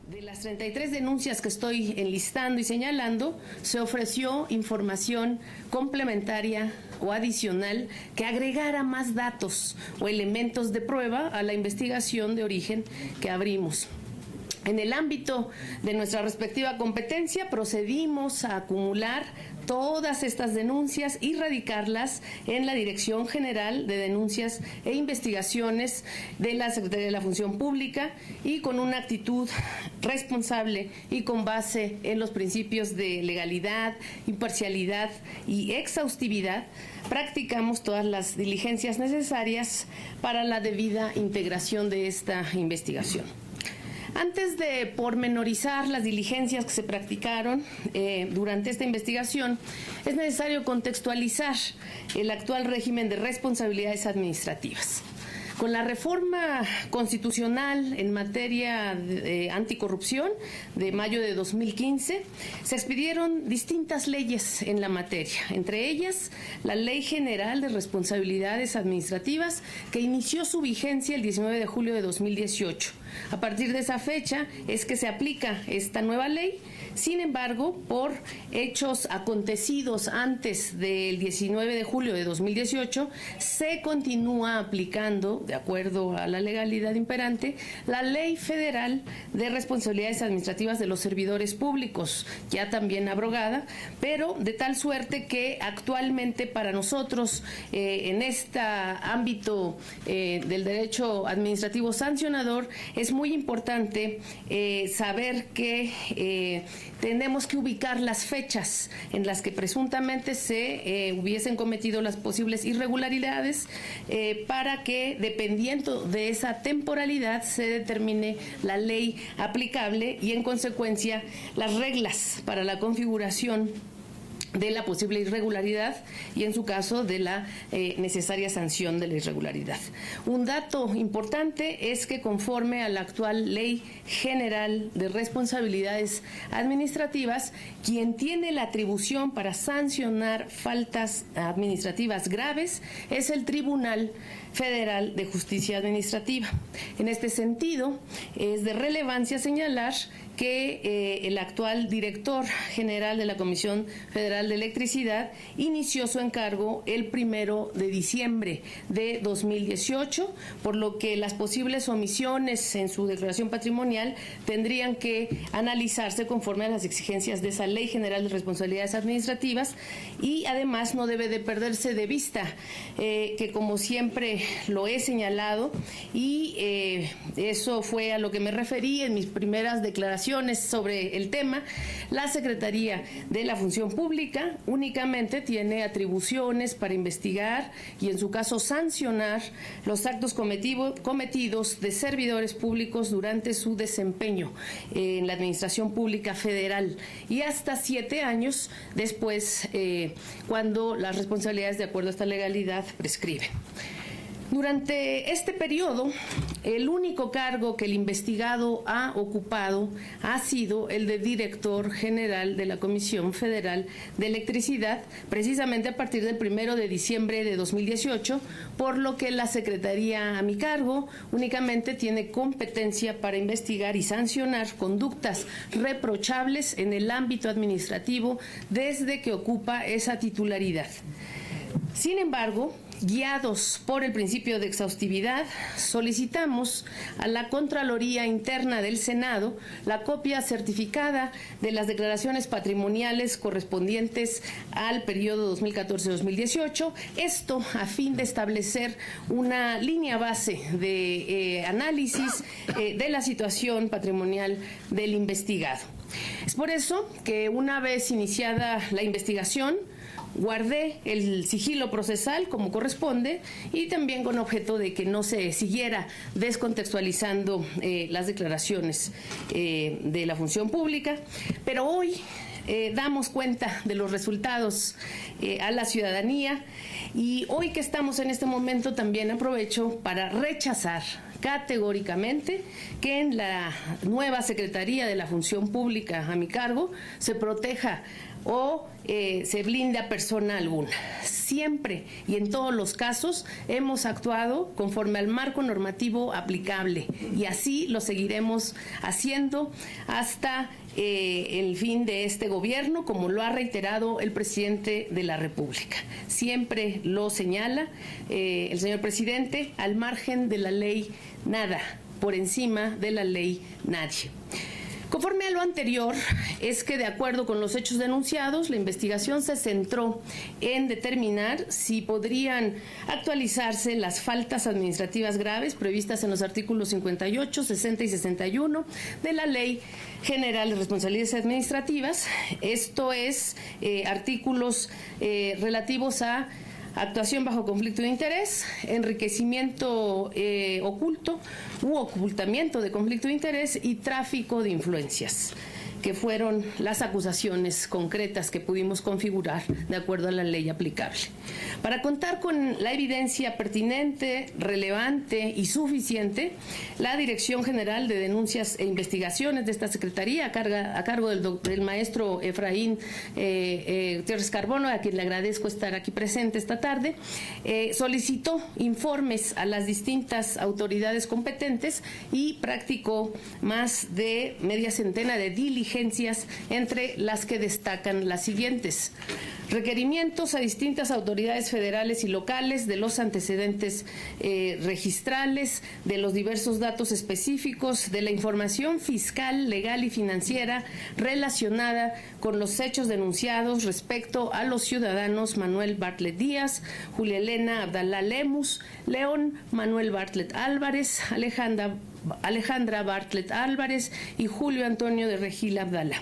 De las 33 denuncias que estoy enlistando y señalando, se ofreció información complementaria o adicional que agregara más datos o elementos de prueba a la investigación de origen que abrimos. En el ámbito de nuestra respectiva competencia, procedimos a acumular todas estas denuncias y radicarlas en la Dirección General de Denuncias e Investigaciones de la Secretaría de la Función Pública, y con una actitud responsable y con base en los principios de legalidad, imparcialidad y exhaustividad, practicamos todas las diligencias necesarias para la debida integración de esta investigación. Antes de pormenorizar las diligencias que se practicaron durante esta investigación, es necesario contextualizar el actual régimen de responsabilidades administrativas. Con la reforma constitucional en materia de anticorrupción de mayo de 2015, se expidieron distintas leyes en la materia, entre ellas la Ley General de Responsabilidades Administrativas, que inició su vigencia el 19 de julio de 2018. A partir de esa fecha es que se aplica esta nueva ley. Sin embargo, por hechos acontecidos antes del 19 de julio de 2018, se continúa aplicando, de acuerdo a la legalidad imperante, la Ley Federal de Responsabilidades Administrativas de los Servidores Públicos, ya también abrogada, pero de tal suerte que actualmente para nosotros, en este ámbito del derecho administrativo sancionador, es muy importante saber que tenemos que ubicar las fechas en las que presuntamente se hubiesen cometido las posibles irregularidades para que, dependiendo de esa temporalidad, se determine la ley aplicable y, en consecuencia, las reglas para la configuración de la posible irregularidad y, en su caso, de la necesaria sanción de la irregularidad. Un dato importante es que, conforme a la actual Ley General de Responsabilidades Administrativas, quien tiene la atribución para sancionar faltas administrativas graves es el Tribunal Federal de Justicia Administrativa. En este sentido, es de relevancia señalar que el actual director general de la Comisión Federal de Electricidad inició su encargo el 1 de diciembre de 2018, por lo que las posibles omisiones en su declaración patrimonial tendrían que analizarse conforme a las exigencias de esa Ley General de Responsabilidades Administrativas, y además no debe de perderse de vista que, como siempre lo he señalado, y eso fue a lo que me referí en mis primeras declaraciones sobre el tema, la Secretaría de la Función Pública únicamente tiene atribuciones para investigar y, en su caso, sancionar los actos cometidos de servidores públicos durante su desempeño en la Administración Pública Federal, y hasta 7 años después, cuando las responsabilidades de acuerdo a esta legalidad prescriben. Durante este periodo, el único cargo que el investigado ha ocupado ha sido el de director general de la Comisión Federal de Electricidad, precisamente a partir del 1 de diciembre de 2018, por lo que la Secretaría a mi cargo únicamente tiene competencia para investigar y sancionar conductas reprochables en el ámbito administrativo desde que ocupa esa titularidad. Sin embargo, guiados por el principio de exhaustividad, solicitamos a la Contraloría Interna del Senado la copia certificada de las declaraciones patrimoniales correspondientes al periodo 2014-2018, esto a fin de establecer una línea base de análisis de la situación patrimonial del investigado. Es por eso que, una vez iniciada la investigación, guardé el sigilo procesal como corresponde, y también con objeto de que no se siguiera descontextualizando las declaraciones de la función pública. Pero hoy damos cuenta de los resultados a la ciudadanía, y hoy que estamos en este momento también aprovecho para rechazar categóricamente que en la nueva Secretaría de la Función Pública a mi cargo se proteja o se blinda persona alguna. Siempre y en todos los casos hemos actuado conforme al marco normativo aplicable y así lo seguiremos haciendo hasta el fin de este gobierno, como lo ha reiterado el presidente de la República. Siempre lo señala el señor presidente: al margen de la ley nada, por encima de la ley nadie. Conforme a lo anterior, es que de acuerdo con los hechos denunciados, la investigación se centró en determinar si podrían actualizarse las faltas administrativas graves previstas en los artículos 58, 60 y 61 de la Ley General de Responsabilidades Administrativas, esto es, artículos relativos a actuación bajo conflicto de interés, enriquecimiento oculto u ocultamiento de conflicto de interés y tráfico de influencias, que fueron las acusaciones concretas que pudimos configurar de acuerdo a la ley aplicable. Para contar con la evidencia pertinente, relevante y suficiente, la Dirección General de Denuncias e Investigaciones de esta Secretaría, a cargo del maestro Efraín Gutiérrez Carbono, a quien le agradezco estar aquí presente esta tarde, solicitó informes a las distintas autoridades competentes y practicó más de media centena de diligencias, entre las que destacan las siguientes: requerimientos a distintas autoridades federales y locales de los antecedentes registrales, de los diversos datos específicos, de la información fiscal, legal y financiera relacionada con los hechos denunciados respecto a los ciudadanos Manuel Bartlett Díaz, Julia Elena Abdalá Lemus, León Manuel Bartlett Álvarez, Alejandra Bartlett Álvarez y Julio Antonio de Regil Abdalá.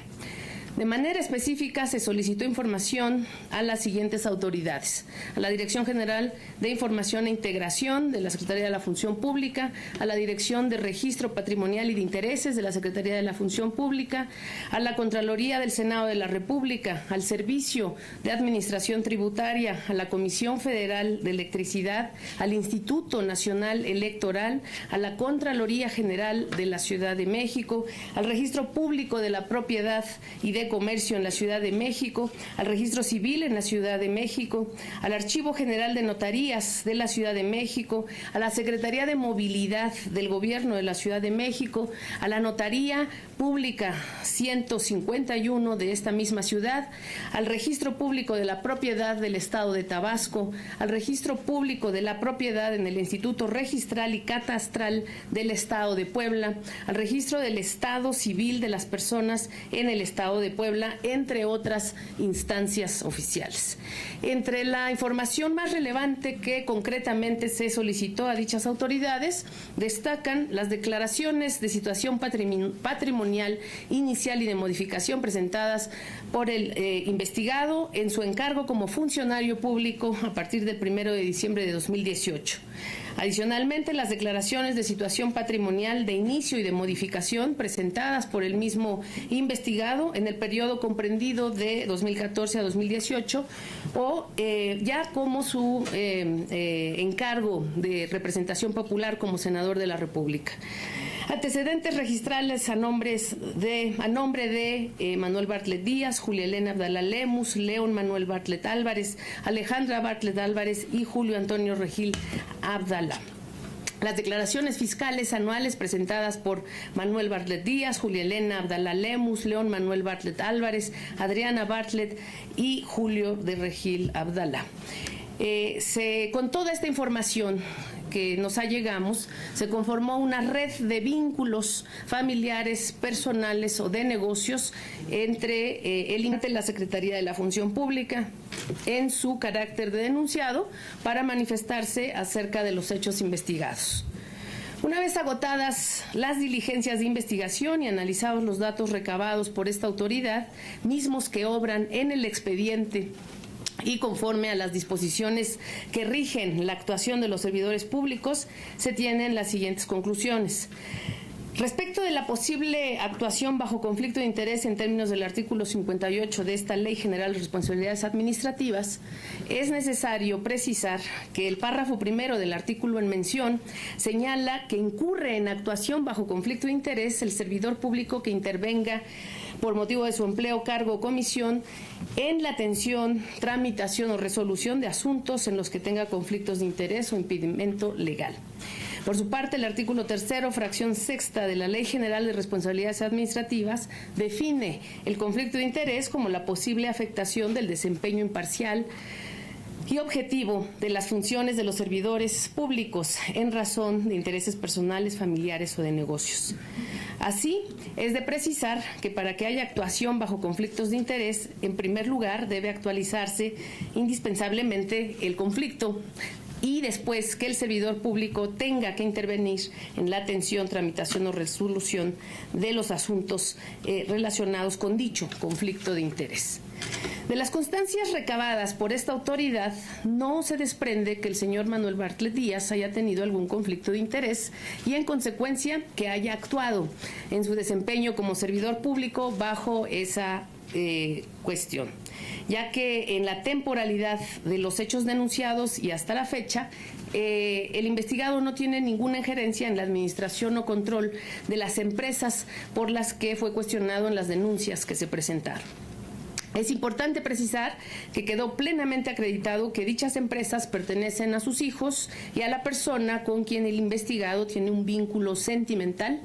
De manera específica, se solicitó información a las siguientes autoridades: a la Dirección General de Información e Integración de la Secretaría de la Función Pública, a la Dirección de Registro Patrimonial y de Intereses de la Secretaría de la Función Pública, a la Contraloría del Senado de la República, al Servicio de Administración Tributaria, a la Comisión Federal de Electricidad, al Instituto Nacional Electoral, a la Contraloría General de la Ciudad de México, al Registro Público de la Propiedad y de Comercio en la Ciudad de México, al Registro Civil en la Ciudad de México, al Archivo General de Notarías de la Ciudad de México, a la Secretaría de Movilidad del Gobierno de la Ciudad de México, a la Notaría Pública 151 de esta misma ciudad, al Registro Público de la Propiedad del Estado de Tabasco, al Registro Público de la Propiedad en el Instituto Registral y Catastral del Estado de Puebla, al Registro del Estado Civil de las Personas en el Estado de Puebla, entre otras instancias oficiales. Entre la información más relevante que concretamente se solicitó a dichas autoridades, destacan las declaraciones de situación patrimonial inicial y de modificación presentadas por el investigado en su encargo como funcionario público a partir del 1 de diciembre de 2018. Adicionalmente, las declaraciones de situación patrimonial de inicio y de modificación presentadas por el mismo investigado en el periodo comprendido de 2014 a 2018 o ya como su encargo de representación popular como senador de la República. Antecedentes registrales a nombre de Manuel Bartlett Díaz, Julia Elena Abdalá Lemus, León Manuel Bartlett Álvarez, Alejandra Bartlett Álvarez y Julio Antonio Regil Abdalá. Las declaraciones fiscales anuales presentadas por Manuel Bartlett Díaz, Julia Elena Abdalá Lemus, León Manuel Bartlett Álvarez, Adriana Bartlett y Julio de Regil Abdalá. Con toda esta información que nos allegamos, se conformó una red de vínculos familiares, personales o de negocios entre el INTE y la Secretaría de la Función Pública en su carácter de denunciado para manifestarse acerca de los hechos investigados. Una vez agotadas las diligencias de investigación y analizados los datos recabados por esta autoridad, mismos que obran en el expediente y conforme a las disposiciones que rigen la actuación de los servidores públicos, se tienen las siguientes conclusiones. Respecto de la posible actuación bajo conflicto de interés en términos del artículo 58 de esta Ley General de Responsabilidades Administrativas, es necesario precisar que el párrafo primero del artículo en mención señala que incurre en actuación bajo conflicto de interés el servidor público que intervenga por motivo de su empleo, cargo o comisión en la atención, tramitación o resolución de asuntos en los que tenga conflictos de interés o impedimento legal. Por su parte, el artículo 3º, fracción 6ª de la Ley General de Responsabilidades Administrativas define el conflicto de interés como la posible afectación del desempeño imparcial y objetivo de las funciones de los servidores públicos en razón de intereses personales, familiares o de negocios. Así, es de precisar que para que haya actuación bajo conflictos de interés, en primer lugar debe actualizarse indispensablemente el conflicto y después que el servidor público tenga que intervenir en la atención, tramitación o resolución de los asuntos relacionados con dicho conflicto de interés. De las constancias recabadas por esta autoridad, no se desprende que el señor Manuel Bartlett Díaz haya tenido algún conflicto de interés y, en consecuencia, que haya actuado en su desempeño como servidor público bajo esa cuestión, ya que en la temporalidad de los hechos denunciados y hasta la fecha, el investigado no tiene ninguna injerencia en la administración o control de las empresas por las que fue cuestionado en las denuncias que se presentaron. Es importante precisar que quedó plenamente acreditado que dichas empresas pertenecen a sus hijos y a la persona con quien el investigado tiene un vínculo sentimental.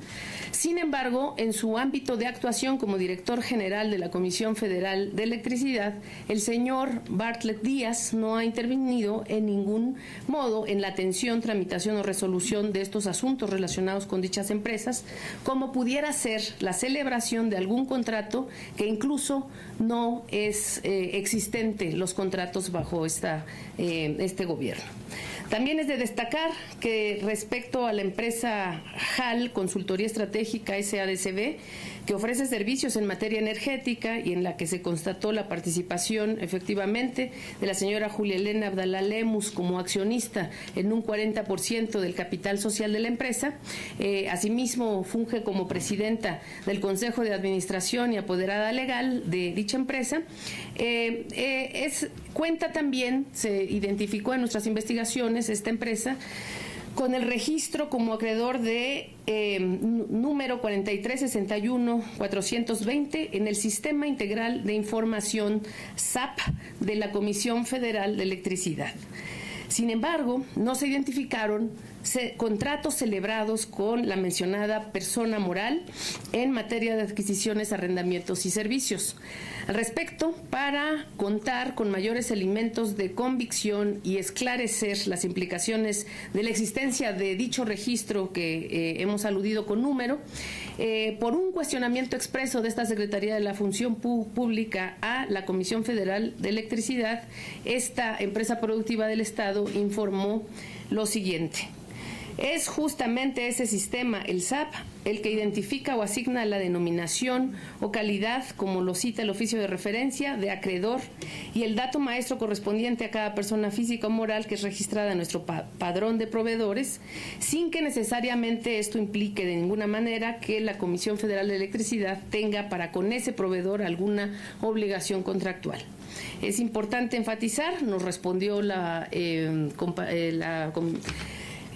Sin embargo, en su ámbito de actuación como director general de la Comisión Federal de Electricidad, el señor Bartlett Díaz no ha intervenido en ningún modo en la atención, tramitación o resolución de estos asuntos relacionados con dichas empresas, como pudiera ser la celebración de algún contrato que incluso no es existente los contratos bajo este gobierno. También es de destacar que respecto a la empresa HAL, Consultoría Estratégica SADCB, que ofrece servicios en materia energética y en la que se constató la participación efectivamente de la señora Julia Elena Abdalá Lemus como accionista en un 40% del capital social de la empresa. Asimismo, funge como presidenta del Consejo de Administración y apoderada legal de dicha empresa. Cuenta también, se identificó en nuestras investigaciones esta empresa con el registro como acreedor de número 4361-420 en el Sistema Integral de Información SAP de la Comisión Federal de Electricidad. Sin embargo, no se identificaron contratos celebrados con la mencionada persona moral en materia de adquisiciones, arrendamientos y servicios. Al respecto, para contar con mayores elementos de convicción y esclarecer las implicaciones de la existencia de dicho registro que hemos aludido con número, por un cuestionamiento expreso de esta Secretaría de la Función Pública a la Comisión Federal de Electricidad, esta empresa productiva del Estado informó lo siguiente. Es justamente ese sistema, el SAP, el que identifica o asigna la denominación o calidad, como lo cita el oficio de referencia, de acreedor y el dato maestro correspondiente a cada persona física o moral que es registrada en nuestro padrón de proveedores, sin que necesariamente esto implique de ninguna manera que la Comisión Federal de Electricidad tenga para con ese proveedor alguna obligación contractual. Es importante enfatizar, nos respondió la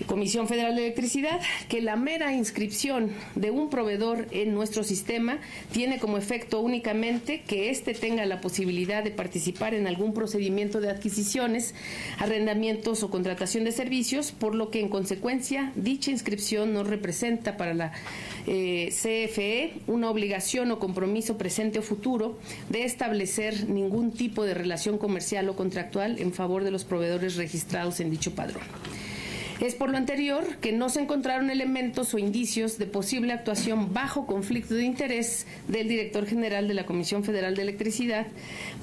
Comisión Federal de Electricidad, que la mera inscripción de un proveedor en nuestro sistema tiene como efecto únicamente que éste tenga la posibilidad de participar en algún procedimiento de adquisiciones, arrendamientos o contratación de servicios, por lo que en consecuencia dicha inscripción no representa para la CFE una obligación o compromiso presente o futuro de establecer ningún tipo de relación comercial o contractual en favor de los proveedores registrados en dicho padrón. Es por lo anterior que no se encontraron elementos o indicios de posible actuación bajo conflicto de interés del director general de la Comisión Federal de Electricidad,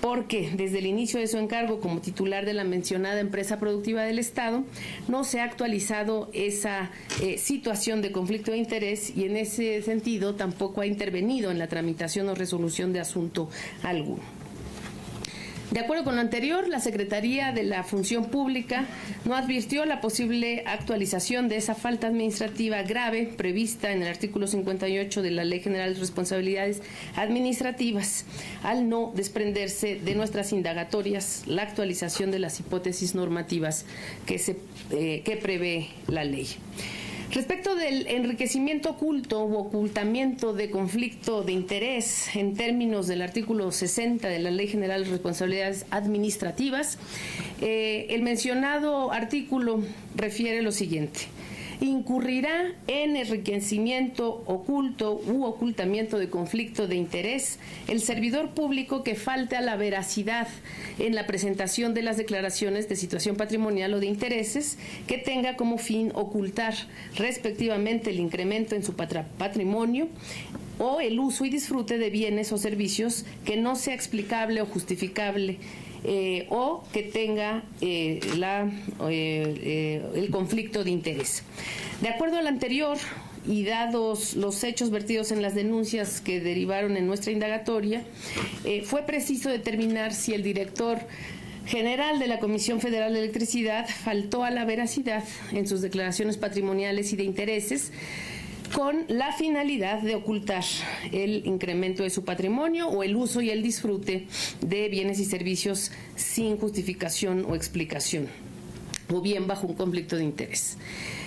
porque desde el inicio de su encargo como titular de la mencionada empresa productiva del Estado, no se ha actualizado esa situación de conflicto de interés y en ese sentido tampoco ha intervenido en la tramitación o resolución de asunto alguno. De acuerdo con lo anterior, la Secretaría de la Función Pública no advirtió la posible actualización de esa falta administrativa grave prevista en el artículo 58 de la Ley General de Responsabilidades Administrativas, al no desprenderse de nuestras indagatorias la actualización de las hipótesis normativas que prevé la ley. Respecto del enriquecimiento oculto u ocultamiento de conflicto de interés en términos del artículo 60 de la Ley General de Responsabilidades Administrativas, el mencionado artículo refiere lo siguiente: incurrirá en enriquecimiento oculto u ocultamiento de conflicto de interés el servidor público que falte a la veracidad en la presentación de las declaraciones de situación patrimonial o de intereses que tenga como fin ocultar respectivamente el incremento en su patrimonio o el uso y disfrute de bienes o servicios que no sea explicable o justificable o que tenga el conflicto de interés. De acuerdo al anterior y dados los hechos vertidos en las denuncias que derivaron en nuestra indagatoria, fue preciso determinar si el director general de la Comisión Federal de Electricidad faltó a la veracidad en sus declaraciones patrimoniales y de intereses con la finalidad de ocultar el incremento de su patrimonio o el uso y el disfrute de bienes y servicios sin justificación o explicación, o bien bajo un conflicto de interés.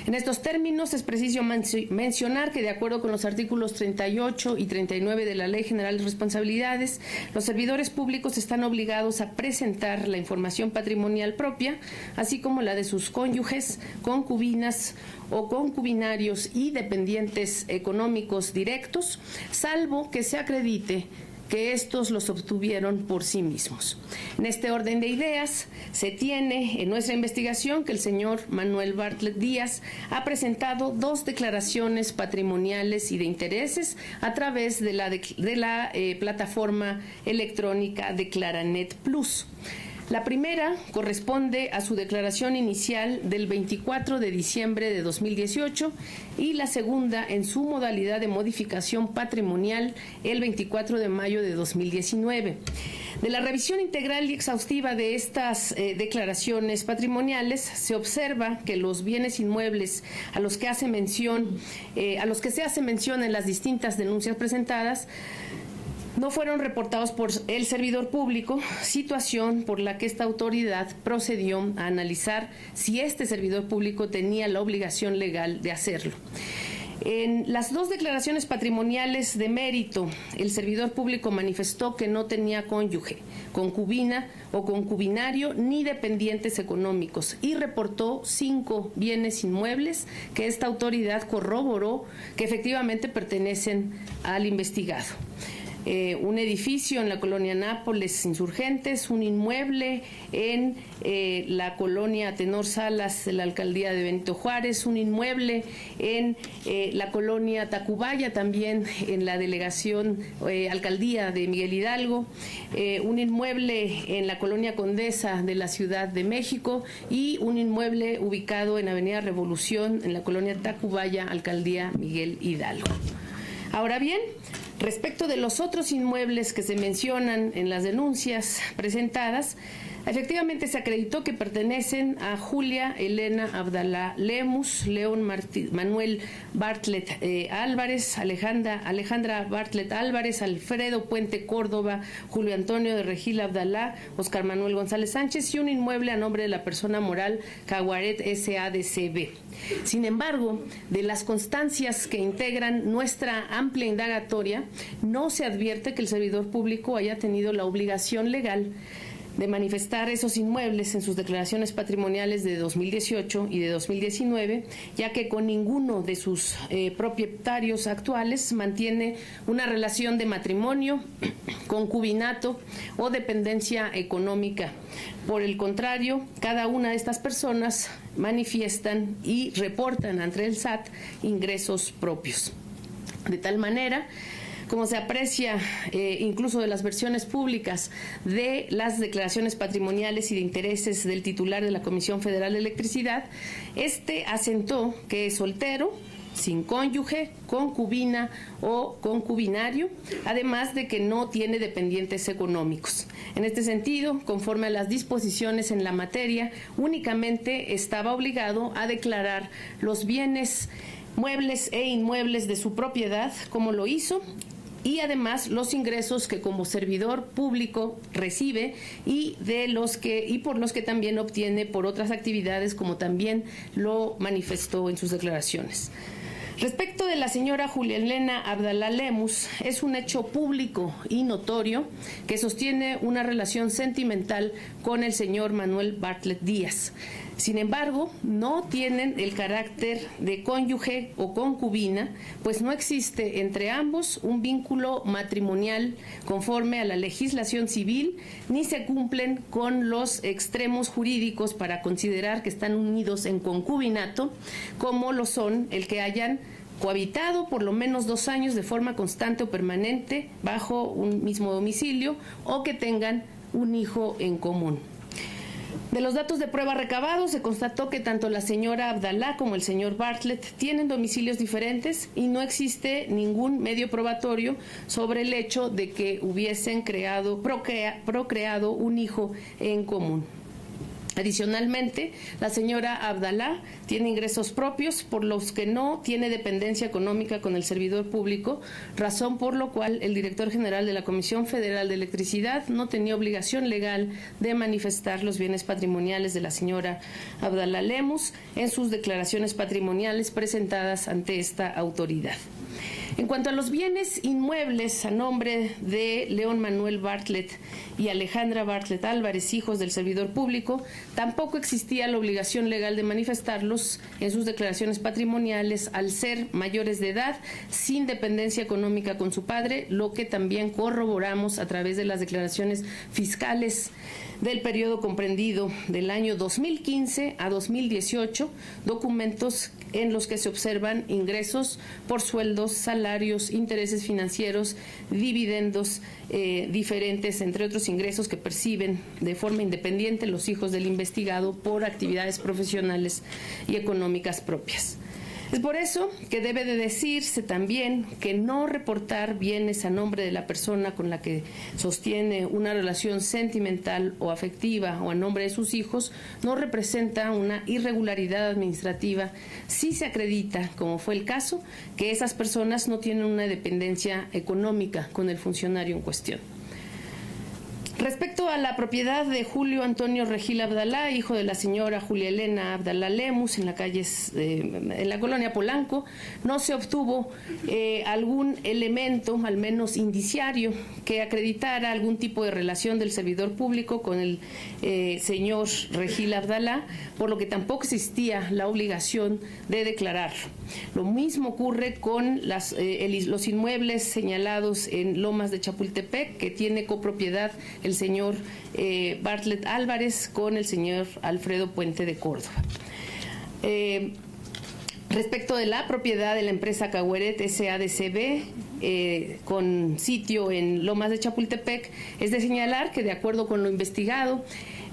En estos términos, es preciso mencionar que, de acuerdo con los artículos 38 y 39 de la Ley General de Responsabilidades, los servidores públicos están obligados a presentar la información patrimonial propia, así como la de sus cónyuges, concubinas o concubinarios y dependientes económicos directos, salvo que se acredite que estos los obtuvieron por sí mismos. En este orden de ideas, se tiene en nuestra investigación que el señor Manuel Bartlett Díaz ha presentado 2 declaraciones patrimoniales y de intereses a través de la plataforma electrónica Declaranet Plus. La primera corresponde a su declaración inicial del 24 de diciembre de 2018 y la segunda en su modalidad de modificación patrimonial el 24 de mayo de 2019. De la revisión integral y exhaustiva de estas declaraciones patrimoniales se observa que los bienes inmuebles a los que se hace mención en las distintas denuncias presentadas no fueron reportados por el servidor público, situación por la que esta autoridad procedió a analizar si este servidor público tenía la obligación legal de hacerlo. En las 2 declaraciones patrimoniales de mérito, el servidor público manifestó que no tenía cónyuge, concubina o concubinario ni dependientes económicos y reportó 5 bienes inmuebles que esta autoridad corroboró que efectivamente pertenecen al investigado. Un edificio en la colonia Nápoles Insurgentes, un inmueble en la colonia Tenor Salas de la alcaldía de Benito Juárez, un inmueble en la colonia Tacubaya, también en la delegación alcaldía de Miguel Hidalgo, un inmueble en la colonia Condesa de la Ciudad de México y un inmueble ubicado en Avenida Revolución en la colonia Tacubaya, alcaldía Miguel Hidalgo. Ahora bien, respecto de los otros inmuebles que se mencionan en las denuncias presentadas, efectivamente se acreditó que pertenecen a Julia Elena Abdalá Lemus, León Manuel Bartlett Álvarez, Alejandra Bartlett Álvarez, Alfredo Puente Córdoba, Julio Antonio de Regil Abdalá, Oscar Manuel González Sánchez y un inmueble a nombre de la persona moral Caguaret S.A.D.C.B. Sin embargo, de las constancias que integran nuestra amplia indagatoria, no se advierte que el servidor público haya tenido la obligación legal de manifestar esos inmuebles en sus declaraciones patrimoniales de 2018 y de 2019, ya que con ninguno de sus propietarios actuales mantiene una relación de matrimonio, concubinato o dependencia económica. Por el contrario, cada una de estas personas manifiestan y reportan ante el SAT ingresos propios. De tal manera, como se aprecia incluso de las versiones públicas de las declaraciones patrimoniales y de intereses del titular de la Comisión Federal de Electricidad, este asentó que es soltero, sin cónyuge, concubina o concubinario, además de que no tiene dependientes económicos. En este sentido, conforme a las disposiciones en la materia, únicamente estaba obligado a declarar los bienes muebles e inmuebles de su propiedad, como lo hizo, y además los ingresos que como servidor público recibe y por los que también obtiene por otras actividades, como también lo manifestó en sus declaraciones. Respecto de la señora Julia Elena Abdalá Lemus, es un hecho público y notorio que sostiene una relación sentimental con el señor Manuel Bartlett Díaz. Sin embargo, no tienen el carácter de cónyuge o concubina, pues no existe entre ambos un vínculo matrimonial conforme a la legislación civil, ni se cumplen con los extremos jurídicos para considerar que están unidos en concubinato, como lo son el que hayan cohabitado por lo menos 2 años de forma constante o permanente bajo un mismo domicilio o que tengan un hijo en común. De los datos de prueba recabados, se constató que tanto la señora Abdalá como el señor Bartlett tienen domicilios diferentes y no existe ningún medio probatorio sobre el hecho de que hubiesen procreado un hijo en común. Adicionalmente, la señora Abdalá tiene ingresos propios por los que no tiene dependencia económica con el servidor público, razón por lo cual el director general de la Comisión Federal de Electricidad no tenía obligación legal de manifestar los bienes patrimoniales de la señora Abdalá Lemus en sus declaraciones patrimoniales presentadas ante esta autoridad. En cuanto a los bienes inmuebles a nombre de León Manuel Bartlett y Alejandra Bartlett Álvarez, hijos del servidor público, tampoco existía la obligación legal de manifestarlos en sus declaraciones patrimoniales al ser mayores de edad, sin dependencia económica con su padre, lo que también corroboramos a través de las declaraciones fiscales del periodo comprendido del año 2015 a 2018, documentos en los que se observan ingresos por sueldos, salarios, intereses financieros, dividendos diferentes, entre otros ingresos que perciben de forma independiente los hijos del investigado por actividades profesionales y económicas propias. Es por eso que debe de decirse también que no reportar bienes a nombre de la persona con la que sostiene una relación sentimental o afectiva o a nombre de sus hijos no representa una irregularidad administrativa si se acredita, como fue el caso, que esas personas no tienen una dependencia económica con el funcionario en cuestión. Respecto a la propiedad de Julio Antonio Regil Abdalá, hijo de la señora Julia Elena Abdalá Lemus, en la colonia Polanco, no se obtuvo algún elemento, al menos indiciario, que acreditara algún tipo de relación del servidor público con el señor Regil Abdalá, por lo que tampoco existía la obligación de declararlo. Lo mismo ocurre con los inmuebles señalados en Lomas de Chapultepec, que tiene copropiedad el señor Bartlett Álvarez con el señor Alfredo Puente de Córdoba. Respecto de la propiedad de la empresa Cagueret SADCB, con sitio en Lomas de Chapultepec, es de señalar que, de acuerdo con lo investigado,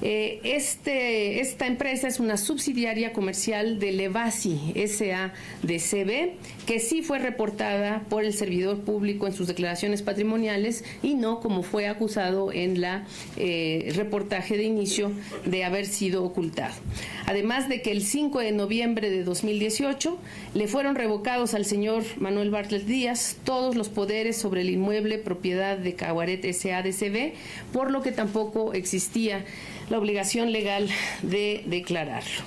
esta empresa es una subsidiaria comercial de Levasi SADCB, que sí fue reportada por el servidor público en sus declaraciones patrimoniales y no como fue acusado en la reportaje de inicio de haber sido ocultado. Además de que el 5 de noviembre de 2018 le fueron revocados al señor Manuel Bartlett Díaz todos los poderes sobre el inmueble propiedad de Cagueret SADCB, por lo que tampoco existía la obligación legal de declararlo.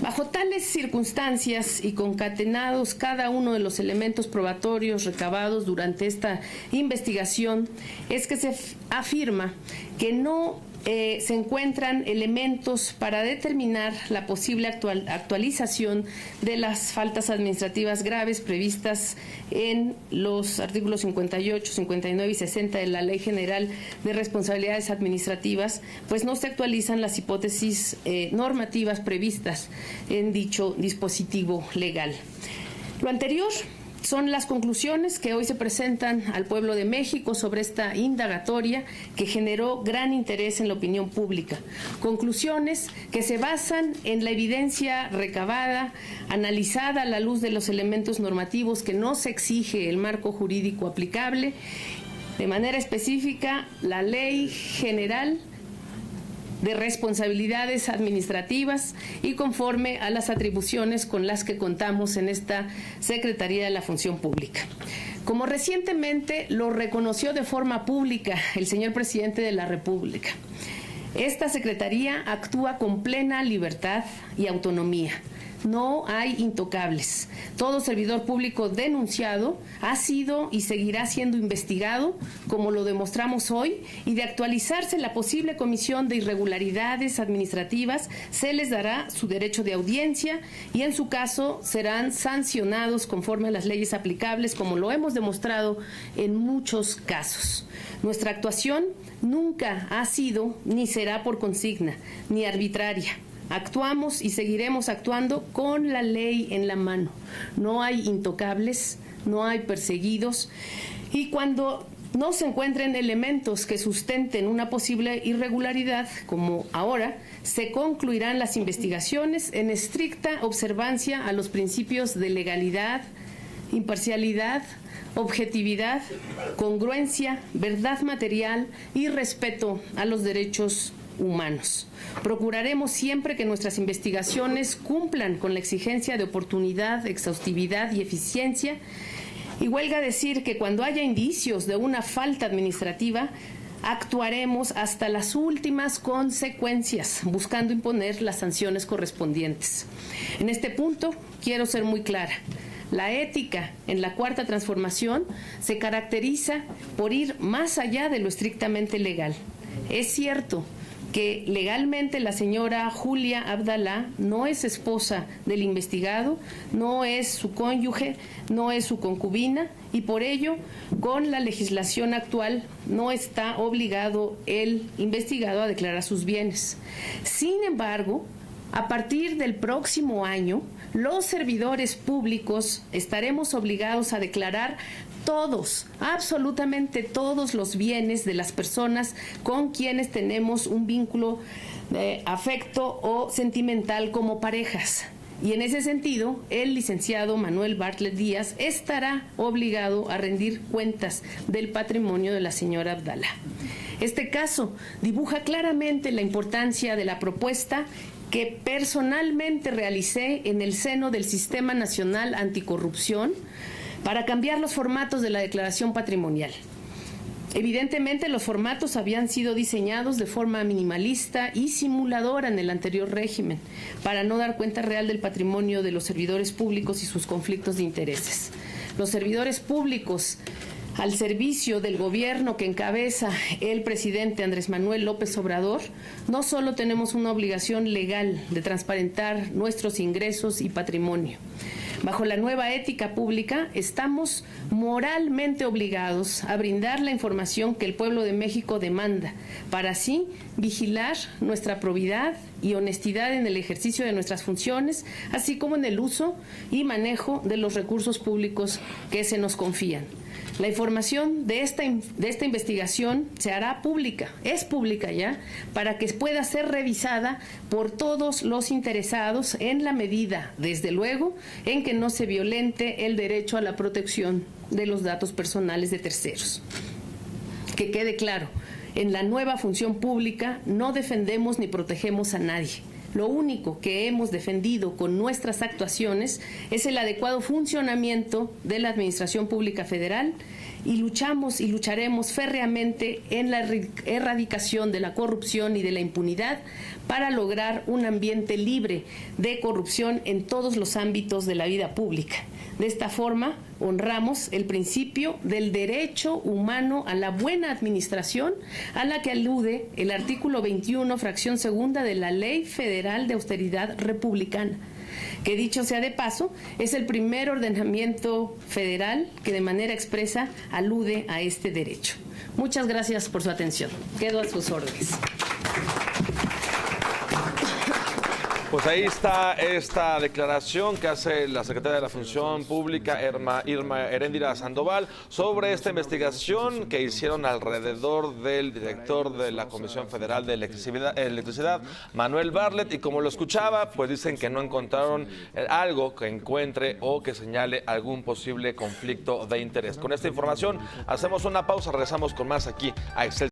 Bajo tales circunstancias y concatenados cada uno de los elementos probatorios recabados durante esta investigación, es que se afirma que no se encuentran elementos para determinar la posible actualización de las faltas administrativas graves previstas en los artículos 58, 59 y 60 de la Ley General de Responsabilidades Administrativas, pues no se actualizan las hipótesis normativas previstas en dicho dispositivo legal. Lo anterior son las conclusiones que hoy se presentan al pueblo de México sobre esta indagatoria que generó gran interés en la opinión pública. Conclusiones que se basan en la evidencia recabada, analizada a la luz de los elementos normativos que nos exige el marco jurídico aplicable, de manera específica la Ley General de Responsabilidades Administrativas y conforme a las atribuciones con las que contamos en esta Secretaría de la Función Pública. Como recientemente lo reconoció de forma pública el señor presidente de la República, esta Secretaría actúa con plena libertad y autonomía. No hay intocables. Todo servidor público denunciado ha sido y seguirá siendo investigado, como lo demostramos hoy, y de actualizarse la posible comisión de irregularidades administrativas, se les dará su derecho de audiencia y en su caso serán sancionados conforme a las leyes aplicables, como lo hemos demostrado en muchos casos. Nuestra actuación nunca ha sido ni será por consigna, ni arbitraria. Actuamos y seguiremos actuando con la ley en la mano. No hay intocables, no hay perseguidos. Y cuando no se encuentren elementos que sustenten una posible irregularidad, como ahora, se concluirán las investigaciones en estricta observancia a los principios de legalidad, imparcialidad, objetividad, congruencia, verdad material y respeto a los derechos humanos. Procuraremos siempre que nuestras investigaciones cumplan con la exigencia de oportunidad, exhaustividad y eficiencia. Y huelga decir que cuando haya indicios de una falta administrativa, actuaremos hasta las últimas consecuencias, buscando imponer las sanciones correspondientes. En este punto, quiero ser muy clara. La ética en la Cuarta Transformación se caracteriza por ir más allá de lo estrictamente legal. Es cierto que legalmente la señora Julia Abdalá no es esposa del investigado, no es su cónyuge, no es su concubina y por ello, con la legislación actual, no está obligado el investigado a declarar sus bienes. Sin embargo, a partir del próximo año, los servidores públicos estaremos obligados a declarar todos, absolutamente todos los bienes de las personas con quienes tenemos un vínculo de afecto o sentimental como parejas. Y en ese sentido, el licenciado Manuel Bartlett Díaz estará obligado a rendir cuentas del patrimonio de la señora Abdalá. Este caso dibuja claramente la importancia de la propuesta que personalmente realicé en el seno del Sistema Nacional Anticorrupción para cambiar los formatos de la declaración patrimonial. Evidentemente, los formatos habían sido diseñados de forma minimalista y simuladora en el anterior régimen, para no dar cuenta real del patrimonio de los servidores públicos y sus conflictos de intereses. Los servidores públicos al servicio del gobierno que encabeza el presidente Andrés Manuel López Obrador, no solo tenemos una obligación legal de transparentar nuestros ingresos y patrimonio. Bajo la nueva ética pública, estamos moralmente obligados a brindar la información que el pueblo de México demanda, para así vigilar nuestra probidad y honestidad en el ejercicio de nuestras funciones, así como en el uso y manejo de los recursos públicos que se nos confían. La información de esta investigación se hará pública, es pública ya, para que pueda ser revisada por todos los interesados en la medida, desde luego, en que no se violente el derecho a la protección de los datos personales de terceros. Que quede claro, en la nueva función pública no defendemos ni protegemos a nadie. Lo único que hemos defendido con nuestras actuaciones es el adecuado funcionamiento de la Administración Pública Federal y luchamos y lucharemos férreamente en la erradicación de la corrupción y de la impunidad para lograr un ambiente libre de corrupción en todos los ámbitos de la vida pública. De esta forma, honramos el principio del derecho humano a la buena administración, a la que alude el artículo 21, fracción segunda de la Ley Federal de Austeridad Republicana, que dicho sea de paso, es el primer ordenamiento federal que de manera expresa alude a este derecho. Muchas gracias por su atención. Quedo a sus órdenes. Pues ahí está esta declaración que hace la secretaria de la Función Pública, Irma Heréndira Sandoval, sobre esta investigación que hicieron alrededor del director de la Comisión Federal de Electricidad, Manuel Bartlett, y como lo escuchaba, pues dicen que no encontraron algo que encuentre o que señale algún posible conflicto de interés. Con esta información hacemos una pausa, regresamos con más aquí a Excel.